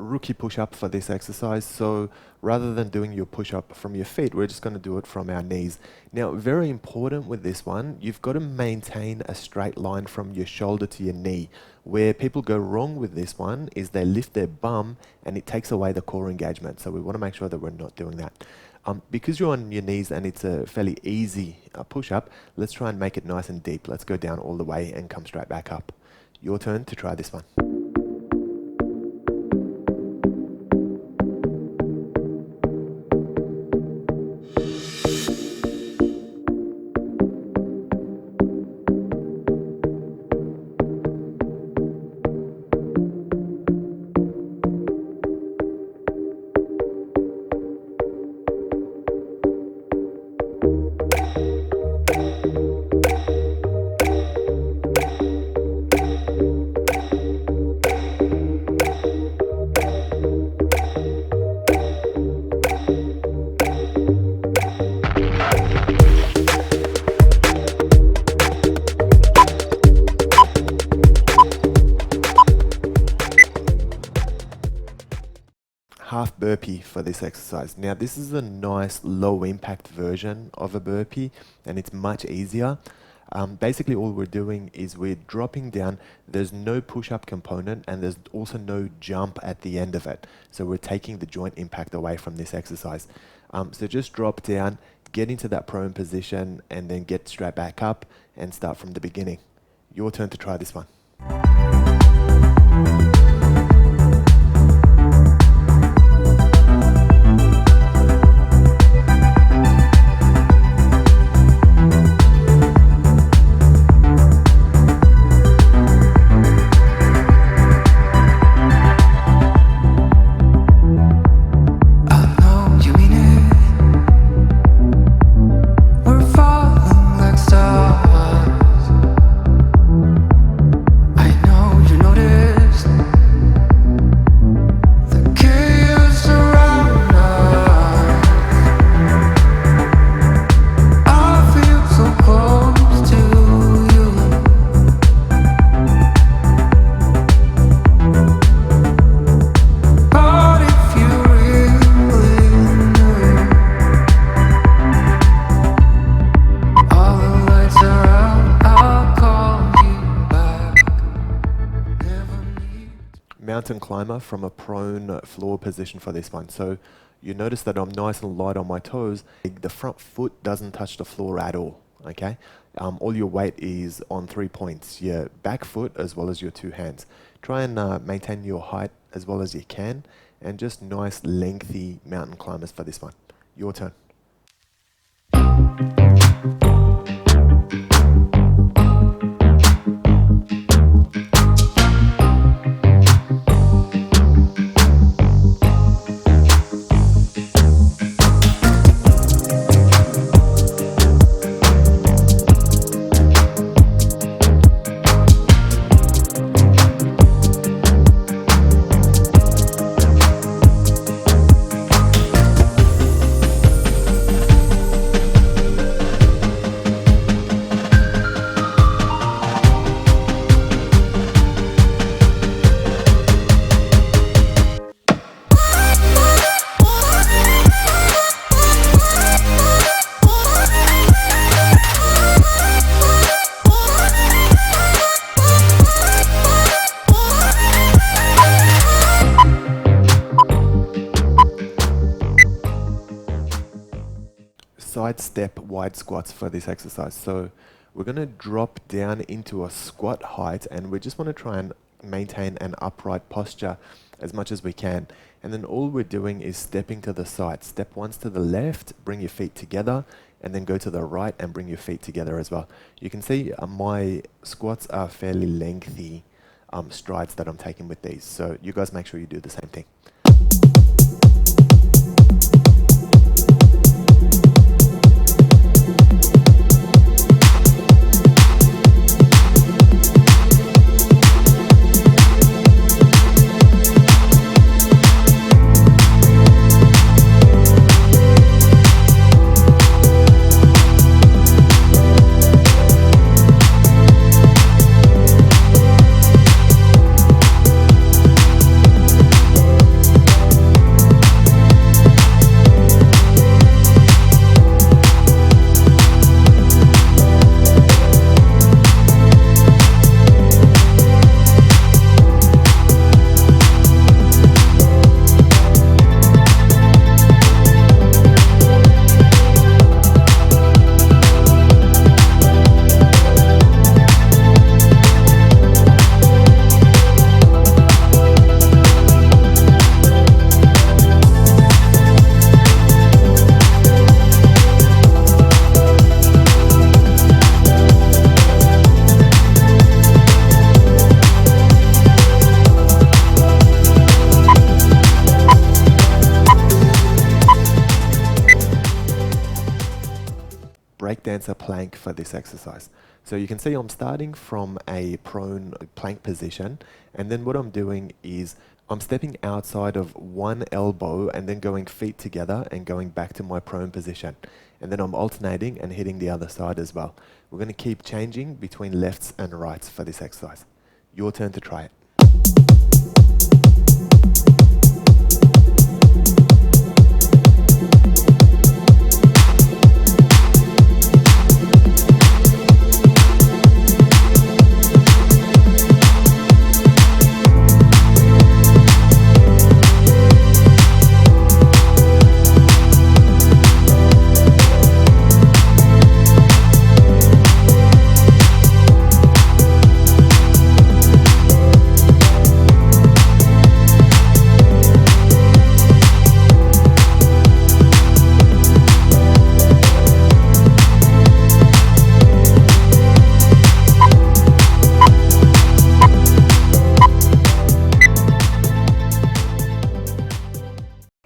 rookie push-up for this exercise. So rather than doing your push-up from your feet, we're just going to do it from our knees. Now, very important with this one, you've got to maintain a straight line from your shoulder to your knee. Where people go wrong with this one is they lift their bum and it takes away the core engagement. So we want to make sure that we're not doing that. Because you're on your knees and it's a fairly easy push-up, let's try and make it nice and deep. Let's go down all the way and come straight back up. Your turn to try this one. Half burpee for this exercise. Now this is a nice low impact version of a burpee and it's much easier. Basically all we're doing is we're dropping down. There's no push-up component and there's also no jump at the end of it. So we're taking the joint impact away from this exercise. So just drop down, get into that prone position and then get straight back up and start from the beginning. Your turn to try this one. Mountain climber from a prone floor position for this one. So you notice that I'm nice and light on my toes. The front foot doesn't touch the floor at all, okay? All your weight is on 3 points, your back foot as well as your two hands. Try and maintain your height as well as you can and just nice lengthy mountain climbers for this one. Your turn. Side step wide squats for this exercise. So we're going to drop down into a squat height and we just want to try and maintain an upright posture as much as we can. And then all we're doing is stepping to the side. Step once to the left, bring your feet together, and then go to the right and bring your feet together as well. You can see my squats are fairly lengthy strides that I'm taking with these. So you guys make sure you do the same thing. breakdancer plank for this exercise. So you can see I'm starting from a prone plank position, and then what I'm doing is I'm stepping outside of one elbow and then going feet together and going back to my prone position. And then I'm alternating and hitting the other side as well. We're going to keep changing between lefts and rights for this exercise. Your turn to try it.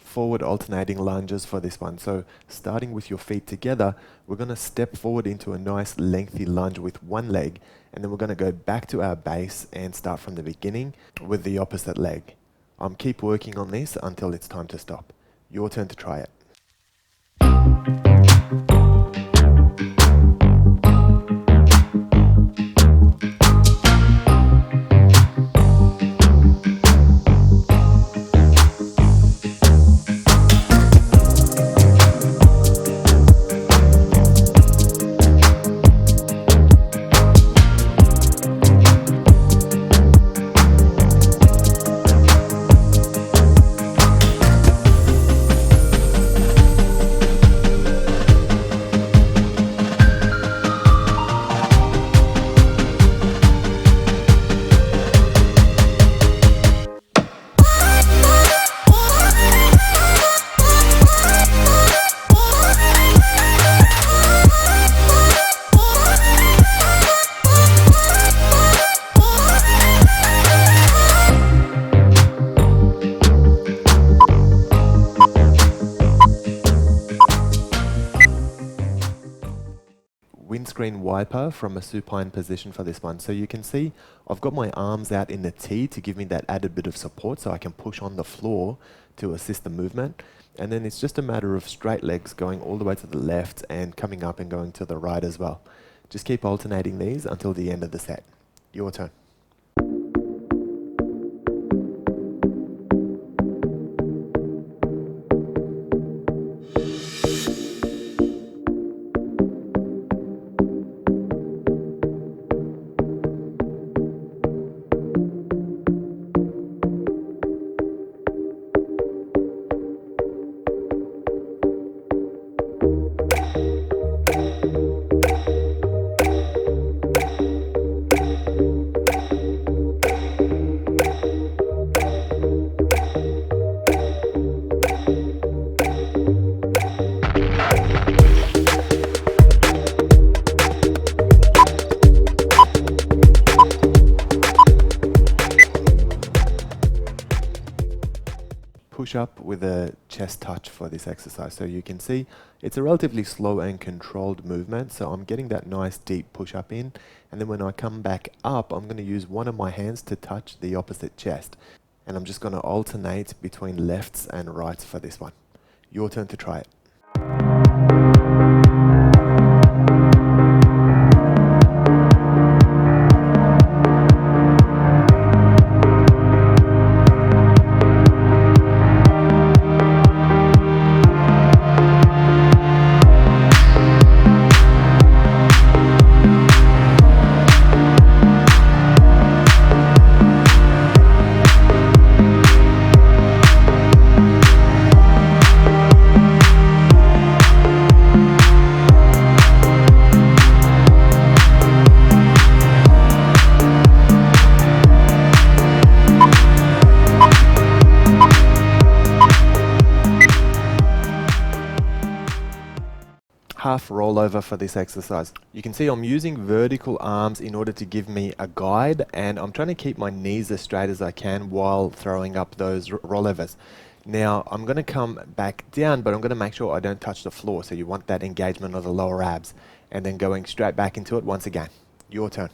Forward alternating lunges for this one. So starting with your feet together, we're going to step forward into a nice lengthy lunge with one leg, and then we're going to go back to our base and start from the beginning with the opposite leg. Keep working on this until it's time to stop. Your turn to try it. Windscreen Wiper from a supine position for this one. So you can see I've got my arms out in the T to give me that added bit of support so I can push on the floor to assist the movement. And then it's just a matter of straight legs going all the way to the left and coming up and going to the right as well. Just keep alternating these until the end of the set. Your turn. Push up with a chest touch for this exercise. So you can see it's a relatively slow and controlled movement. So I'm getting that nice deep push up in. And then when I come back up, I'm going to use one of my hands to touch the opposite chest. And I'm just going to alternate between lefts and rights for this one. Your turn to try it. Half rollover for this exercise. You can see I'm using vertical arms in order to give me a guide, and I'm trying to keep my knees as straight as I can while throwing up those rollovers. Now I'm going to come back down, but I'm going to make sure I don't touch the floor, so you want that engagement of the lower abs. and then going straight back into it once again. Your turn.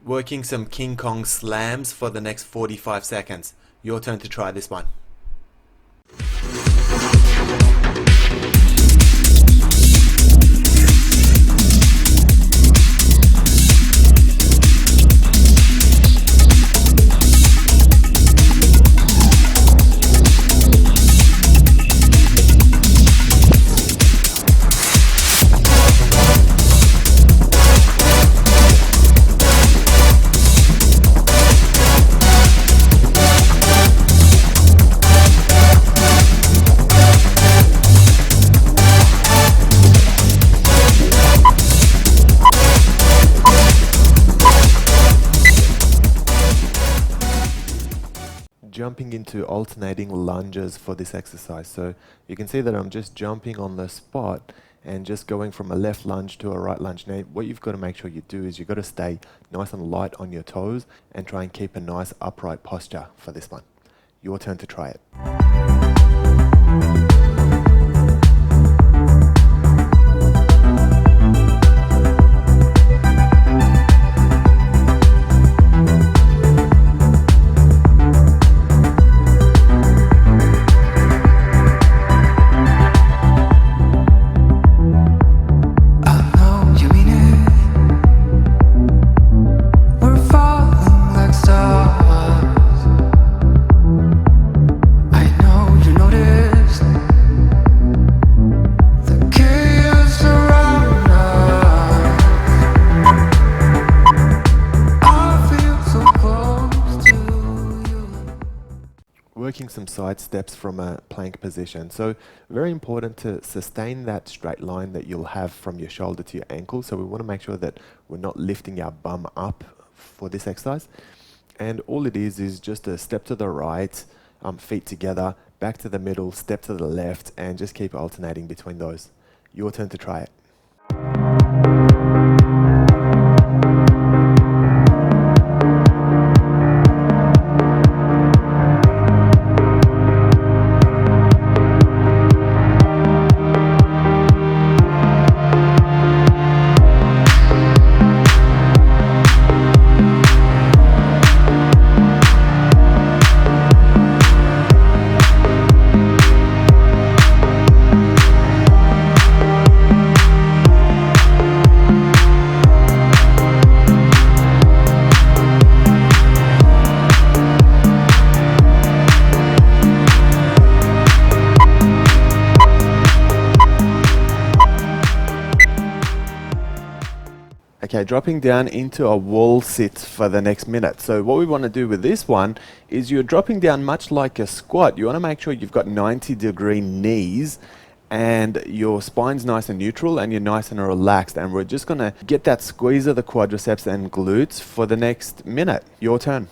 Working some King Kong slams for the next 45 seconds. Your turn to try this one. Jumping into alternating lunges for this exercise. So you can see that I'm just jumping on the spot and just going from a left lunge to a right lunge. Now what you've got to make sure you do is you've got to stay nice and light on your toes and try and keep a nice upright posture for this one. Your turn to try it. Working some side steps from a plank position. So very important to sustain that straight line that you'll have from your shoulder to your ankle. So we want to make sure that we're not lifting our bum up for this exercise. And all it is just a step to the right, feet together, back to the middle, step to the left, and just keep alternating between those. Your turn to try it. Okay, dropping down into a wall sit for the next minute. So what we want to do with this one is you're dropping down much like a squat. You want to make sure you've got 90-degree knees and your spine's nice and neutral and you're nice and relaxed. And we're just going to get that squeeze of the quadriceps and glutes for the next minute. Your turn.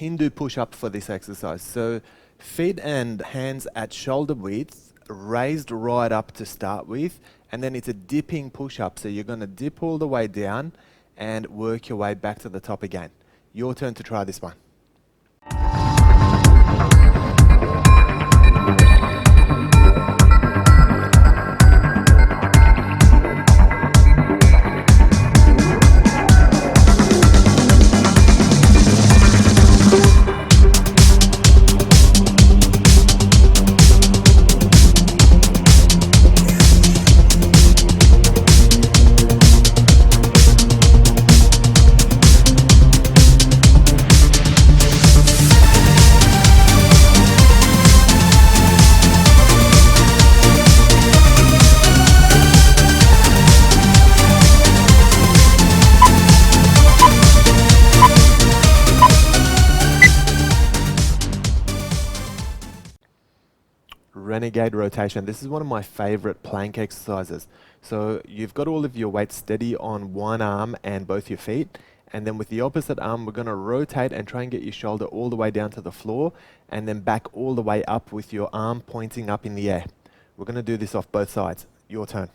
Hindu push-up for this exercise. So feet and hands at shoulder width, raised right up to start with, and then it's a dipping push-up. So you're going to dip all the way down and work your way back to the top again. Your turn to try this one. Renegade Rotation. This is one of my favorite plank exercises. So you've got all of your weight steady on one arm and both your feet, and then with the opposite arm we're going to rotate and try and get your shoulder all the way down to the floor and then back all the way up with your arm pointing up in the air. We're going to do this off both sides. Your turn.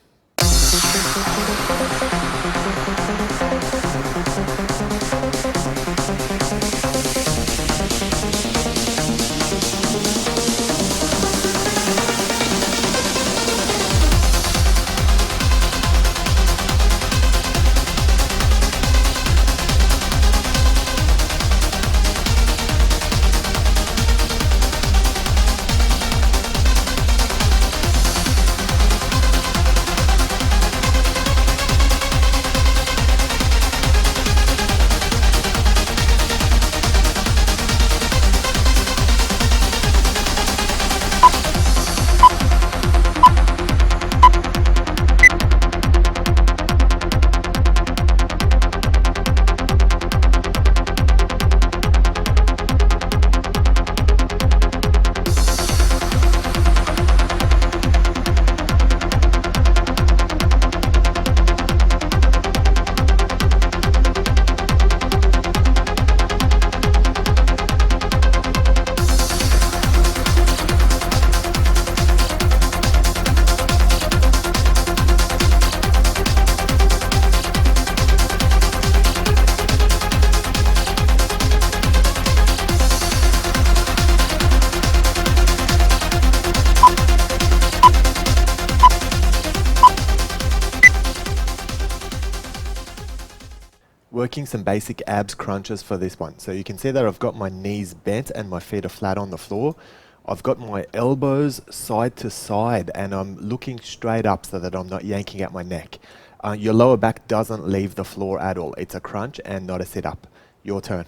Working some basic abs crunches for this one. So you can see that I've got my knees bent and my feet are flat on the floor. I've got my elbows side to side and I'm looking straight up so that I'm not yanking at my neck. Your lower back doesn't leave the floor at all. It's a crunch and not a sit up. Your turn.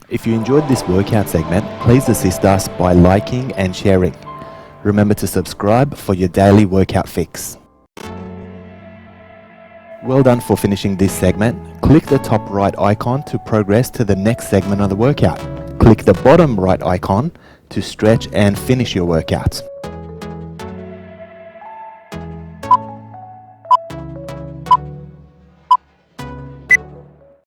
If you enjoyed this workout segment, please assist us by liking and sharing. Remember to subscribe for your daily workout fix. Well done for finishing this segment. Click the top right icon to progress to the next segment of the workout. Click the bottom right icon to stretch and finish your workouts.